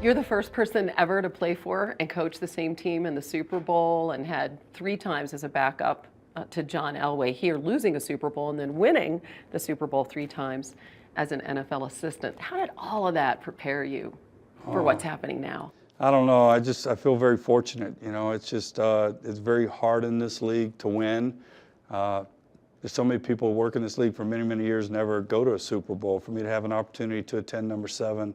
You're the first person ever to play for and coach the same team in the Super Bowl and had 3 times as a backup to John Elway here, losing a Super Bowl and then winning the Super Bowl 3 times as an NFL assistant. How did all of that prepare you for what's happening now? I don't know. I feel very fortunate. You know, it's just it's very hard in this league to win. There's so many people who work in this league for many, many years, never go to a Super Bowl. For me to have an opportunity to attend number 7,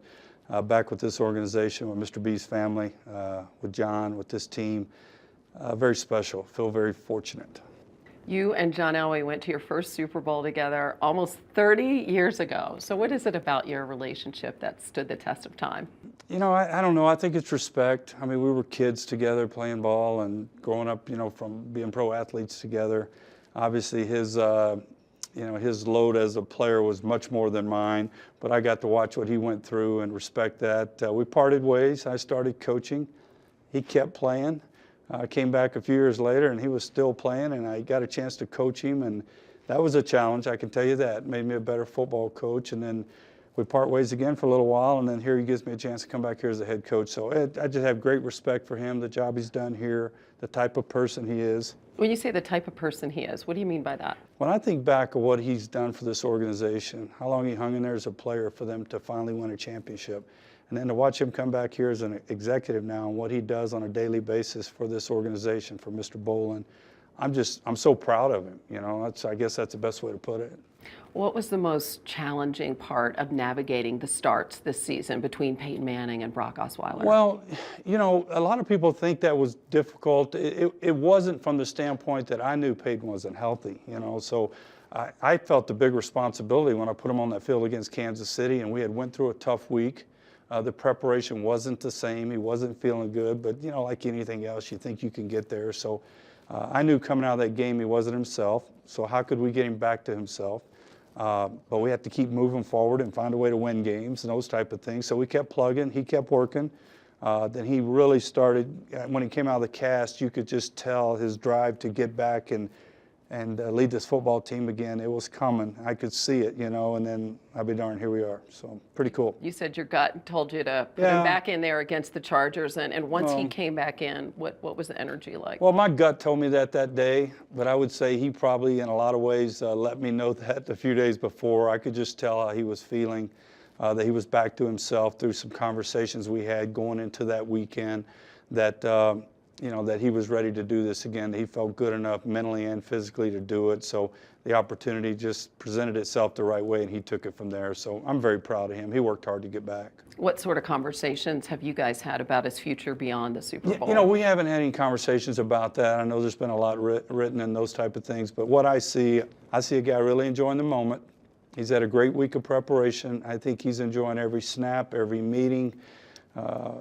back with this organization, with Mr. B's family, with John, with this team, very special. Feel very fortunate. You and John Elway went to your first Super Bowl together almost 30 years ago. So what is it about your relationship that stood the test of time? You know, I don't know. I think it's respect. I mean, we were kids together playing ball and growing up, you know, from being pro athletes together. Obviously, his load as a player was much more than mine, but I got to watch what he went through and respect that. We parted ways. I started coaching. He kept playing. I came back a few years later, and he was still playing, and I got a chance to coach him, and that was a challenge, I can tell you that. It made me a better football coach, and then we part ways again for a little while, and then here he gives me a chance to come back here as a head coach. So I just have great respect for him, the job he's done here, the type of person he is. When you say the type of person he is, what do you mean by that? When I think back of what he's done for this organization, how long he hung in there as a player for them to finally win a championship, and then to watch him come back here as an executive now and what he does on a daily basis for this organization, for Mr. Bolin, I'm so proud of him. You know, I guess that's the best way to put it. What was the most challenging part of navigating the starts this season between Peyton Manning and Brock Osweiler? Well, you know, a lot of people think that was difficult. It wasn't from the standpoint that I knew Peyton wasn't healthy, you know, so I felt the big responsibility when I put him on that field against Kansas City, and we had went through a tough week. The preparation wasn't the same. He wasn't feeling good, but, you know, like anything else, you think you can get there. So I knew coming out of that game he wasn't himself. So how could we get him back to himself? But we had to keep moving forward and find a way to win games and those type of things. So we kept plugging. He kept working. Then he really started, when he came out of the cast, you could just tell his drive to get back and lead this football team again. It was coming. I could see it, you know, and then I'll be darned, here we are. So pretty cool. You said your gut told you to put him back in there against the Chargers, and once he came back in, what was the energy like? Well, my gut told me that day, but I would say he probably, in a lot of ways, let me know that a few days before. I could just tell how he was feeling, that he was back to himself through some conversations we had going into that weekend, that you know, that he was ready to do this again. He felt good enough mentally and physically to do it. So the opportunity just presented itself the right way, and he took it from there. So I'm very proud of him. He worked hard to get back. What sort of conversations have you guys had about his future beyond the Super Bowl? You know, we haven't had any conversations about that. I know there's been a lot written and those type of things. But what I see a guy really enjoying the moment. He's had a great week of preparation. I think he's enjoying every snap, every meeting,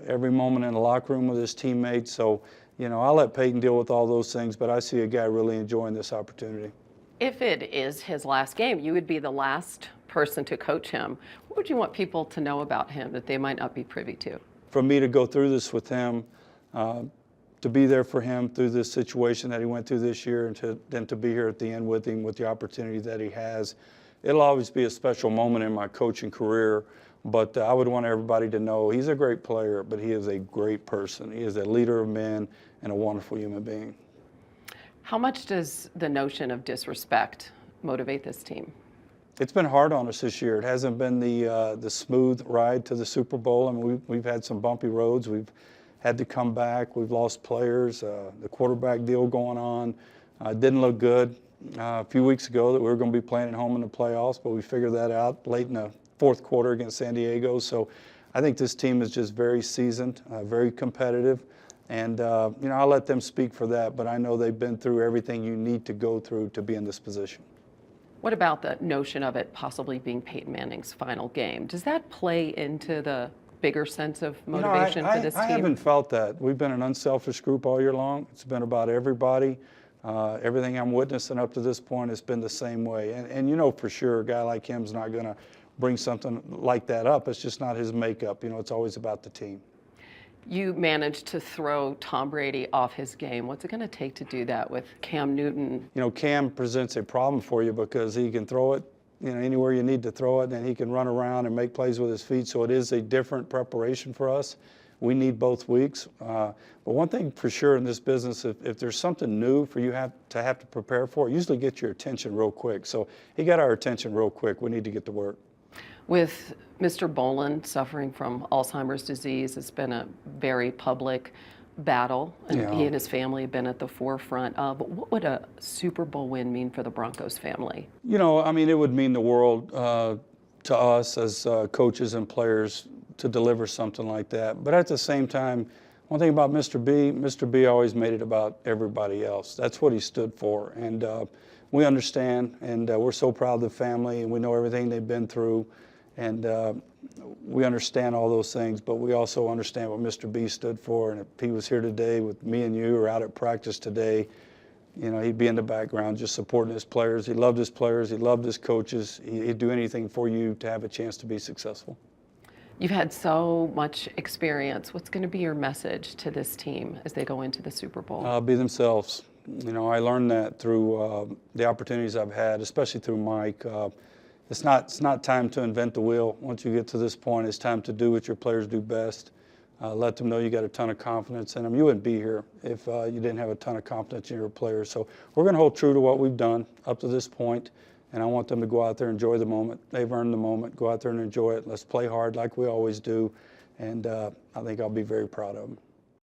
every moment in the locker room with his teammates. So, you know, I'll let Peyton deal with all those things, but I see a guy really enjoying this opportunity. If it is his last game, you would be the last person to coach him. What would you want people to know about him that they might not be privy to? For me to go through this with him, to be there for him through this situation that he went through this year, and then to be here at the end with him with the opportunity that he has, it'll always be a special moment in my coaching career. But I would want everybody to know he's a great player, but he is a great person. He is a leader of men and a wonderful human being. How much does the notion of disrespect motivate this team? It's been hard on us this year. It hasn't been the smooth ride to the Super Bowl. I mean, we've had some bumpy roads. We've had to come back. We've lost players. The quarterback deal going on didn't look good a few weeks ago that we were going to be playing at home in the playoffs, but we figured that out late in the fourth quarter against San Diego. So I think this team is just very seasoned, very competitive. And, you know, I'll let them speak for that, but I know they've been through everything you need to go through to be in this position. What about the notion of it possibly being Peyton Manning's final game? Does that play into the bigger sense of motivation for this team? I haven't felt that. We've been an unselfish group all year long. It's been about everybody. Everything I'm witnessing up to this point has been the same way. And you know for sure a guy like him's not going to bring something like that up. It's just not his makeup. You know, it's always about the team. You managed to throw Tom Brady off his game. What's it going to take to do that with Cam Newton? You know, Cam presents a problem for you because he can throw it, anywhere you need to throw it, and he can run around and make plays with his feet. So it is a different preparation for us. We need both weeks. But one thing for sure in this business, if there's something new for you have to prepare for, it usually gets your attention real quick. So he got our attention real quick. We need to get to work. With Mr. Boland suffering from Alzheimer's disease, it's been a very public battle, and Yeah. he and his family have been at the forefront. But what would a Super Bowl win mean for the Broncos family? I mean, it would mean the world to us as coaches and players to deliver something like that. But at the same time, one thing about Mr. B always made it about everybody else. That's what he stood for. And we understand, and we're so proud of the family, and we know everything they've been through. And we understand all those things, but we also understand what Mr. B stood for. And if he was here today with me and you or out at practice today, he'd be in the background just supporting his players. He loved his players. He loved his coaches. He'd do anything for you to have a chance to be successful. You've had so much experience. What's going to be your message to this team as they go into the Super Bowl? Be themselves. I learned that through the opportunities I've had, especially through Mike. It's not time to invent the wheel. Once you get to this point, it's time to do what your players do best. Let them know you got a ton of confidence in them. You wouldn't be here if you didn't have a ton of confidence in your players. So we're going to hold true to what we've done up to this point, and I want them to go out there and enjoy the moment. They've earned the moment. Go out there and enjoy it. Let's play hard like we always do, and I think I'll be very proud of them.